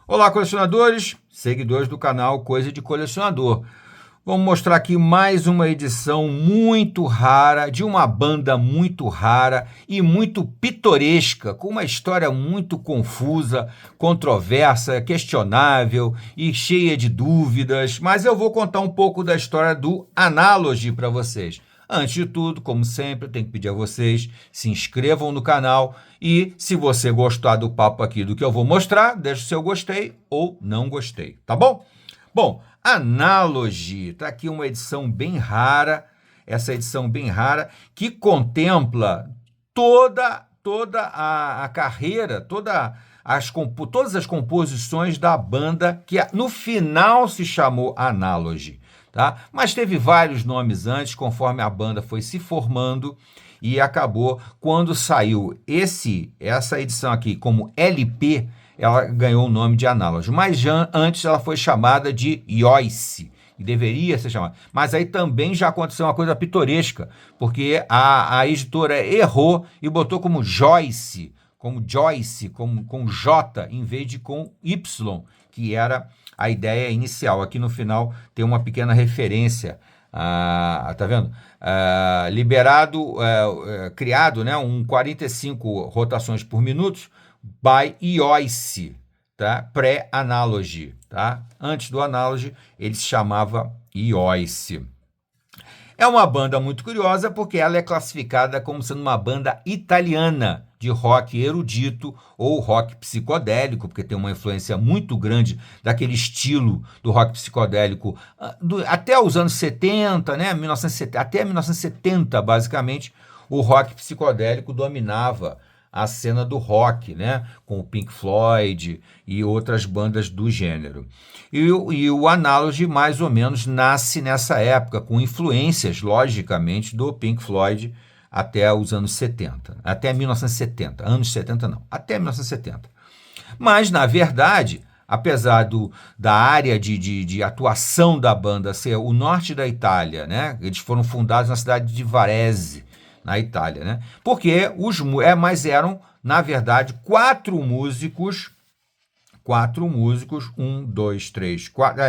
Olá, colecionadores, seguidores do canal Coisa de Colecionador. Vamos mostrar aqui mais uma edição muito rara, de uma banda muito rara e muito pitoresca, com uma história muito confusa, controversa, questionável e cheia de dúvidas, mas eu vou contar um pouco da história do Analogy para vocês. Antes de tudo, como sempre, eu tenho que pedir a vocês, se inscrevam no canal e, se você gostar do papo aqui do que eu vou mostrar, deixe o seu gostei ou não gostei, tá bom? Bom, Analogy, está aqui uma edição bem rara, essa edição bem rara, que contempla toda a carreira, todas as composições da banda, que no final se chamou Analogy. Tá? Mas teve vários nomes antes, conforme a banda foi se formando, e acabou, quando saiu essa edição aqui como LP, ela ganhou o nome de Analogy. Mas já, antes ela foi chamada de Joyce, e deveria ser chamada. Mas aí também já aconteceu uma coisa pitoresca, porque a editora errou e botou como Joyce, com J em vez de com Y, que era a ideia inicial. Aqui no final tem uma pequena referência. Tá vendo? Criado, né, 45 rotações por minuto by Joyce, tá? Pré-Analogy, tá? Antes do Analogy, ele se chamava Joyce. É uma banda muito curiosa porque ela é classificada como sendo uma banda italiana de rock erudito ou rock psicodélico, porque tem uma influência muito grande daquele estilo do rock psicodélico até os anos 70, né? 1970, até 1970, basicamente, o rock psicodélico dominava a cena do rock, né? Com o Pink Floyd e outras bandas do gênero. E o Analogy, mais ou menos, nasce nessa época, com influências, logicamente, do Pink Floyd até os anos 70. Até 1970. Anos 70 não, até 1970. Mas, na verdade, apesar da área de atuação da banda ser o norte da Itália, né? Eles foram fundados na cidade de Varese, na Itália, né? Porque mas eram, na verdade,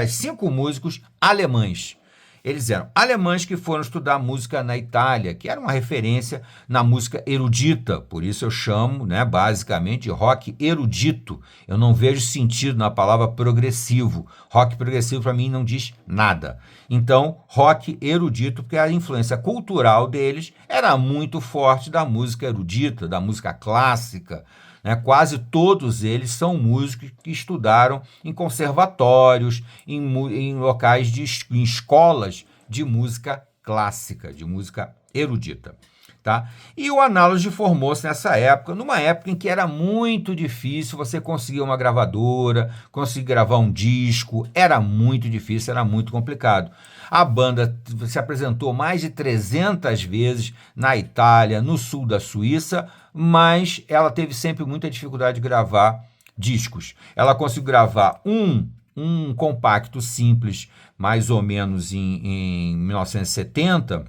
cinco músicos alemães. Eles eram alemães que foram estudar música na Itália, que era uma referência na música erudita, por isso eu chamo, né, basicamente, de rock erudito. Eu não vejo sentido na palavra progressivo. Rock progressivo, para mim, não diz nada. Então, rock erudito, porque a influência cultural deles era muito forte da música erudita, da música clássica, né? Quase todos eles são músicos que estudaram em conservatórios, em locais em escolas de música clássica, de música erudita. Tá? E o Analogy formou-se nessa época, numa época em que era muito difícil você conseguir uma gravadora, conseguir gravar um disco, era muito difícil, era muito complicado. A banda se apresentou mais de 300 vezes na Itália, no sul da Suíça, mas ela teve sempre muita dificuldade de gravar discos. Ela conseguiu gravar um compacto simples, mais ou menos em 1970,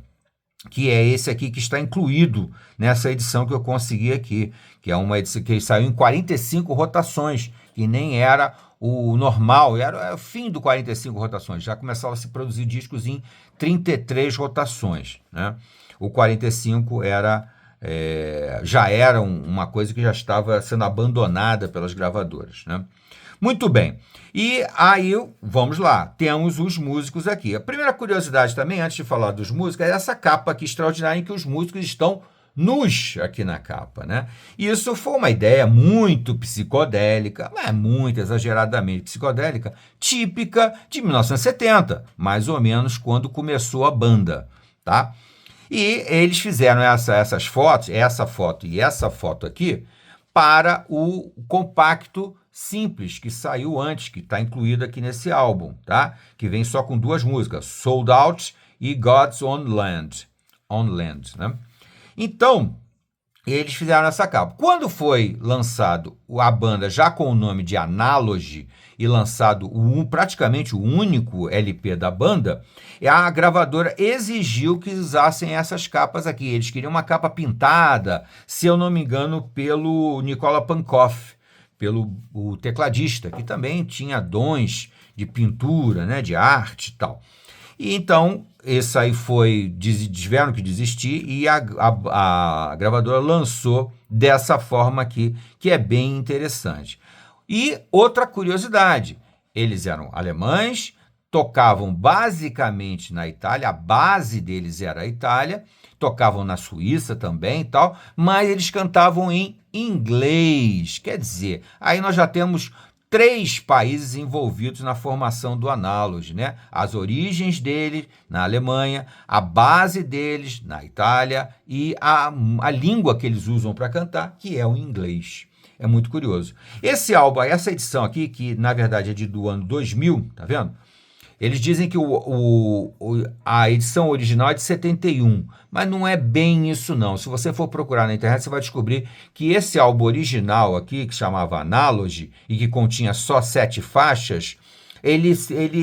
que é esse aqui que está incluído nessa edição que eu consegui aqui, que é uma edição que saiu em 45 rotações, que nem era o normal, era o fim do 45 rotações, já começava a se produzir discos em 33 rotações, né? O 45 já era uma coisa que já estava sendo abandonada pelas gravadoras, né? Muito bem, e aí vamos lá, temos os músicos aqui. A primeira curiosidade também, antes de falar dos músicos, é essa capa aqui extraordinária em que os músicos estão nus aqui na capa, né? Isso foi uma ideia muito psicodélica, muito exageradamente psicodélica, típica de 1970, mais ou menos quando começou a banda, tá? E eles fizeram essas fotos, essa foto e essa foto aqui, para o compacto simples que saiu antes, que está incluído aqui nesse álbum, tá? Que vem só com duas músicas, Sold Out e God's Own Land, né? Então, eles fizeram essa capa. Quando foi lançado a banda já com o nome de Analogy e lançado praticamente o único LP da banda, a gravadora exigiu que usassem essas capas aqui. Eles queriam uma capa pintada, se eu não me engano, pelo Nicola Pankow, pelo o tecladista, que também tinha dons de pintura, né, de arte e tal. E então, esse aí tiveram que desistir e a gravadora lançou dessa forma aqui, que é bem interessante. E outra curiosidade, eles eram alemães, tocavam basicamente na Itália, a base deles era a Itália, tocavam na Suíça também e tal, mas eles cantavam em inglês. Quer dizer, aí nós já temos 3 países envolvidos na formação do Analogy, né? As origens dele na Alemanha, a base deles na Itália e a língua que eles usam para cantar, que é o inglês. É muito curioso. Esse álbum, essa edição aqui, que na verdade é do ano 2000, tá vendo? Eles dizem que a edição original é de 71, mas não é bem isso não. Se você for procurar na internet, você vai descobrir que esse álbum original aqui, que chamava Analogy, e que continha só 7 faixas, ele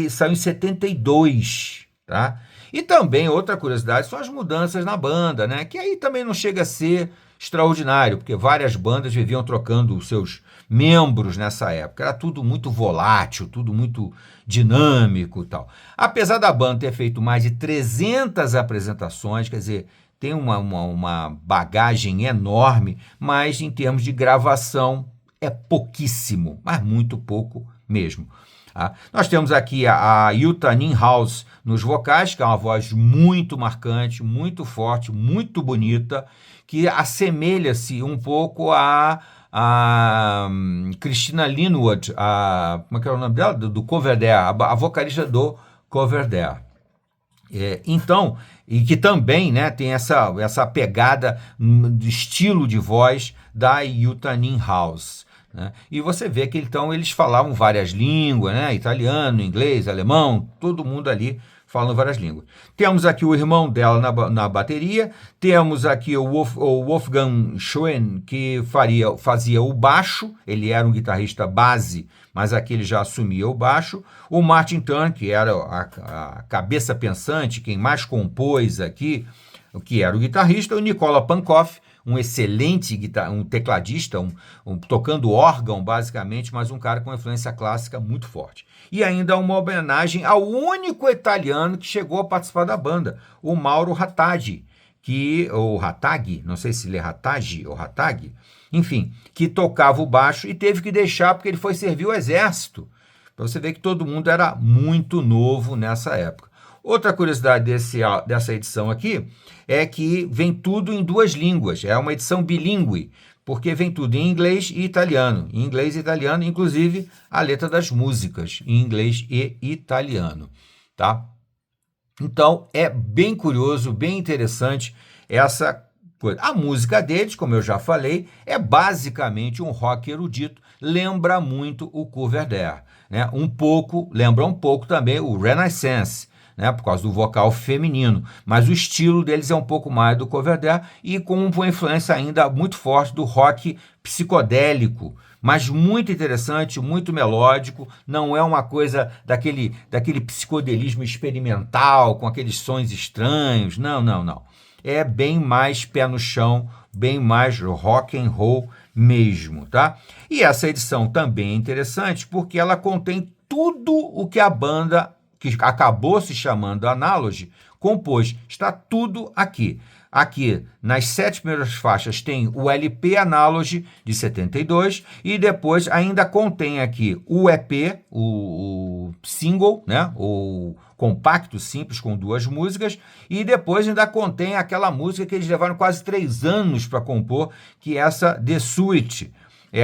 saiu em 72, tá? E também, outra curiosidade, são as mudanças na banda, né? Que aí também não chega a ser extraordinário, porque várias bandas viviam trocando os seus membros nessa época. Era tudo muito volátil, tudo muito dinâmico e tal. Apesar da banda ter feito mais de 300 apresentações, quer dizer, tem uma bagagem enorme, mas em termos de gravação é pouquíssimo, mas muito pouco mesmo. Tá? Nós temos aqui a Jutta Nienhaus nos vocais, que é uma voz muito marcante, muito forte, muito bonita, que assemelha-se um pouco a Christina Linwood, como é que era o nome dela? Do Coverdare, a vocalista do Coverdare. Então, e que também, né, tem essa pegada de estilo de voz da Jutta Nienhaus. Né? E você vê que então eles falavam várias línguas, né? Italiano, inglês, alemão, todo mundo ali falando várias línguas. Temos aqui o irmão dela na bateria, temos aqui o Wolfgang Schoen, que fazia o baixo, ele era um guitarrista base, mas aqui ele já assumia o baixo, o Martin Turner, que era a cabeça pensante, quem mais compôs aqui, que era o guitarrista, o Nicola Pankow, um excelente um tecladista, tocando órgão basicamente, mas um cara com influência clássica muito forte. E ainda uma homenagem ao único italiano que chegou a participar da banda, o Mauro Rattaggi, ou Rattaggi, não sei se ele é Rattaggi ou Rattaggi, enfim, que tocava o baixo e teve que deixar porque ele foi servir o exército. Para você ver que todo mundo era muito novo nessa época. Outra curiosidade dessa edição aqui é que vem tudo em 2 línguas, é uma edição bilíngue, porque vem tudo em inglês e italiano. Em inglês e italiano, inclusive a letra das músicas, em inglês e italiano, tá? Então, é bem curioso, bem interessante essa coisa. A música deles, como eu já falei, é basicamente um rock erudito, lembra muito o Coverdare, né? Lembra um pouco também o Renaissance, né, por causa do vocal feminino, mas o estilo deles é um pouco mais do Coverdare e com uma influência ainda muito forte do rock psicodélico, mas muito interessante, muito melódico, não é uma coisa daquele psicodelismo experimental, com aqueles sons estranhos, não. É bem mais pé no chão, bem mais rock and roll mesmo, tá? E essa edição também é interessante porque ela contém tudo o que a banda, que acabou se chamando Analogy, compôs. Está tudo aqui. Aqui, nas 7 primeiras faixas, tem o LP Analogy de 72 e depois ainda contém aqui o EP, o single, né? O compacto simples com 2 músicas e depois ainda contém aquela música que eles levaram quase 3 anos para compor, que é essa The Suite.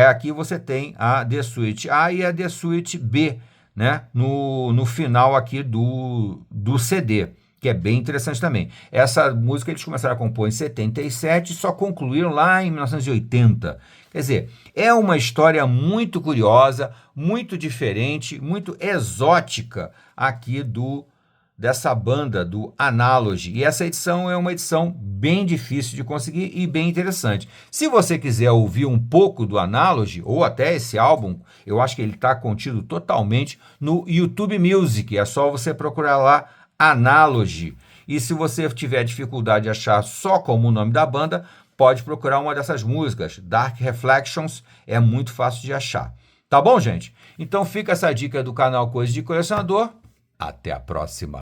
Aqui você tem a The Suite A e a The Suite B, né, no final aqui do CD, que é bem interessante também. Essa música eles começaram a compor em 77 e só concluíram lá em 1980. Quer dizer, é uma história muito curiosa, muito diferente, muito exótica aqui dessa banda do Analogy. E essa edição é uma edição bem difícil de conseguir e bem interessante. Se você quiser ouvir um pouco do Analogy, ou até esse álbum, eu acho que ele está contido totalmente no YouTube Music. É só você procurar lá Analogy. E se você tiver dificuldade de achar só como o nome da banda, pode procurar uma dessas músicas. Dark Reflections é muito fácil de achar. Tá bom, gente? Então fica essa dica do canal Coisa de Colecionador. Até a próxima.